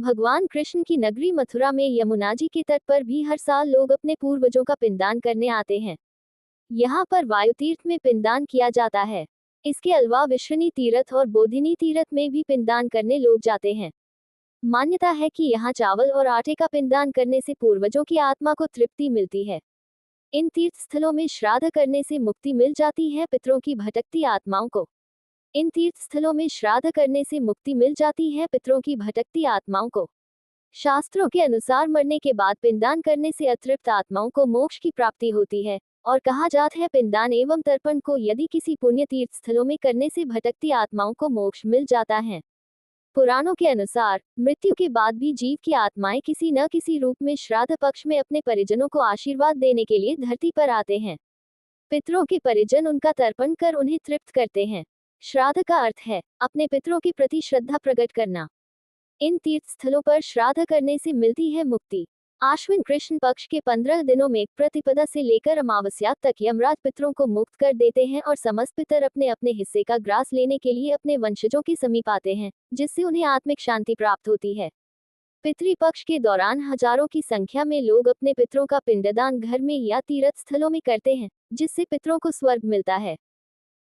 भगवान कृष्ण की नगरी मथुरा में यमुना जी के तट पर भी हर साल लोग अपने पूर्वजों का पिंडदान करने आते हैं। यहाँ पर वायु तीर्थ में पिंडदान किया जाता है। इसके अलावा विश्वनी तीर्थ और बोधिनी तीर्थ में भी पिंडदान करने लोग जाते हैं। मान्यता है कि यहाँ चावल और आटे का पिंडदान करने से पूर्वजों की आत्मा को तृप्ति मिलती है। इन तीर्थ स्थलों में श्राद्ध करने से मुक्ति मिल जाती है पितरों की भटकती आत्माओं को। इन तीर्थ स्थलों में श्राद्ध करने से मुक्ति मिल जाती है पितरों की भटकती आत्माओं को। शास्त्रों के अनुसार मरने के बाद पिंडदान करने से अतृप्त आत्माओं को मोक्ष की प्राप्ति होती है और कहा जाता है पिंडदान एवं तर्पण को यदि किसी पुण्य तीर्थ स्थलों में करने से भटकती आत्माओं को मोक्ष मिल जाता है। पुराणों के अनुसार मृत्यु के बाद भी जीव की आत्माएं किसी न किसी रूप में श्राद्ध पक्ष में अपने परिजनों को आशीर्वाद देने के लिए धरती पर आते हैं। पितरों के परिजन उनका तर्पण कर उन्हें तृप्त करते हैं। श्राद्ध का अर्थ है अपने पितरों के प्रति श्रद्धा प्रकट करना। इन तीर्थ स्थलों पर श्राद्ध करने से मिलती है मुक्ति। आश्विन कृष्ण पक्ष के 15 दिनों में प्रतिपदा से लेकर अमावस्या तक यमराज पितरों को मुक्त कर देते हैं और समस्त पितर अपने अपने हिस्से का ग्रास लेने के लिए अपने वंशजों के समीप आते हैं, जिससे उन्हें आत्मिक शांति प्राप्त होती है। पितृपक्ष के दौरान हजारों की संख्या में लोग अपने पितरों का पिंडदान घर में या तीर्थ स्थलों में करते हैं, जिससे पितरों को स्वर्ग मिलता है।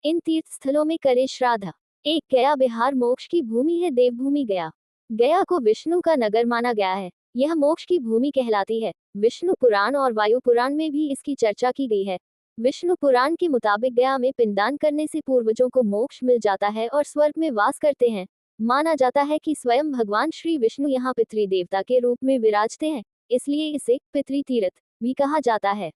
इन तीर्थ स्थलों में करे श्राद्ध। 1 गया बिहार मोक्ष की भूमि है। देवभूमि गया। गया को विष्णु का नगर माना गया है। यह मोक्ष की भूमि कहलाती है। विष्णु पुराण और वायु पुराण में भी इसकी चर्चा की गई है। विष्णु पुराण के मुताबिक गया में पिंडदान करने से पूर्वजों को मोक्ष मिल जाता है और स्वर्ग में वास करते हैं। माना जाता है कि स्वयं भगवान श्री विष्णु यहाँ पितृ देवता के रूप में विराजते हैं, इसलिए इसे पितृ तीर्थ भी कहा जाता है।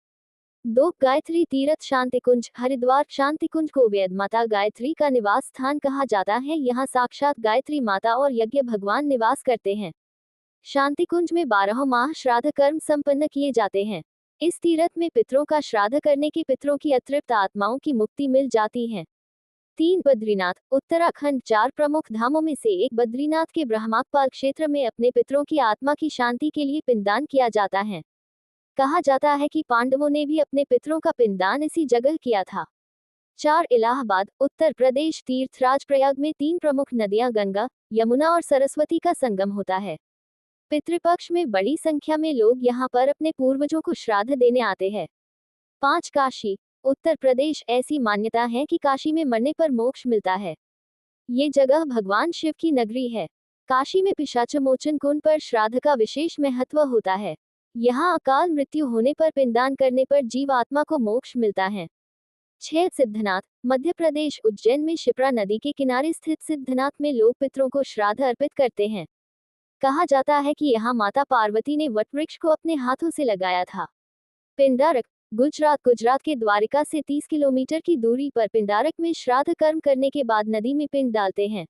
2 गायत्री तीर्थ। शांतिकुंज। हरिद्वार शांतिकुंज को वेद माता गायत्री का निवास स्थान कहा जाता है। यहाँ साक्षात गायत्री माता और यज्ञ भगवान निवास करते हैं। शांतिकुंज में 12 माह श्राद्ध कर्म संपन्न किए जाते हैं। इस तीर्थ में पितरों का श्राद्ध करने के पितरों की अतृप्त आत्माओं की मुक्ति मिल जाती है। 3 बद्रीनाथ। उत्तराखंड 4 प्रमुख धामों में से एक बद्रीनाथ के ब्रह्माकपाल क्षेत्र में अपने पितरों की आत्मा की शांति के लिए पिंडदान किया जाता है। कहा जाता है कि पांडवों ने भी अपने पितरों का पिंडदान इसी जगह किया था। 4 इलाहाबाद उत्तर प्रदेश। तीर्थ राजप्रयाग में 3 प्रमुख नदियां गंगा, यमुना और सरस्वती का संगम होता है। पितृपक्ष में बड़ी संख्या में लोग यहाँ पर अपने पूर्वजों को श्राद्ध देने आते हैं। 5 काशी उत्तर प्रदेश। ऐसी मान्यता है कि काशी में मरने पर मोक्ष मिलता है। ये जगह भगवान शिव की नगरी है। काशी में पिशाचमोचन कुंड पर श्राद्ध का विशेष महत्व होता है। यहाँ अकाल मृत्यु होने पर पिंडदान करने पर जीव आत्मा को मोक्ष मिलता है। 6 सिद्धनाथ। मध्य प्रदेश उज्जैन में शिप्रा नदी के किनारे स्थित सिद्धनाथ में लोग पितरों को श्राद्ध अर्पित करते हैं। कहा जाता है कि यहाँ माता पार्वती ने वटवृक्ष को अपने हाथों से लगाया था। पिंडारक। गुजरात। गुजरात के द्वारिका से 30 किलोमीटर की दूरी पर पिंडारक में श्राद्ध कर्म करने के बाद नदी में पिंड डालते हैं।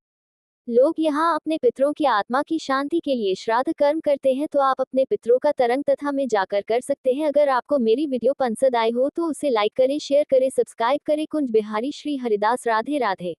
लोग यहाँ अपने पितरों की आत्मा की शांति के लिए श्राद्ध कर्म करते हैं, तो आप अपने पितरों का तरंग तथा में जाकर कर सकते हैं। अगर आपको मेरी वीडियो पसंद आई हो तो उसे लाइक करें, शेयर करें, सब्सक्राइब करें। कुंज बिहारी श्री हरिदास। राधे राधे।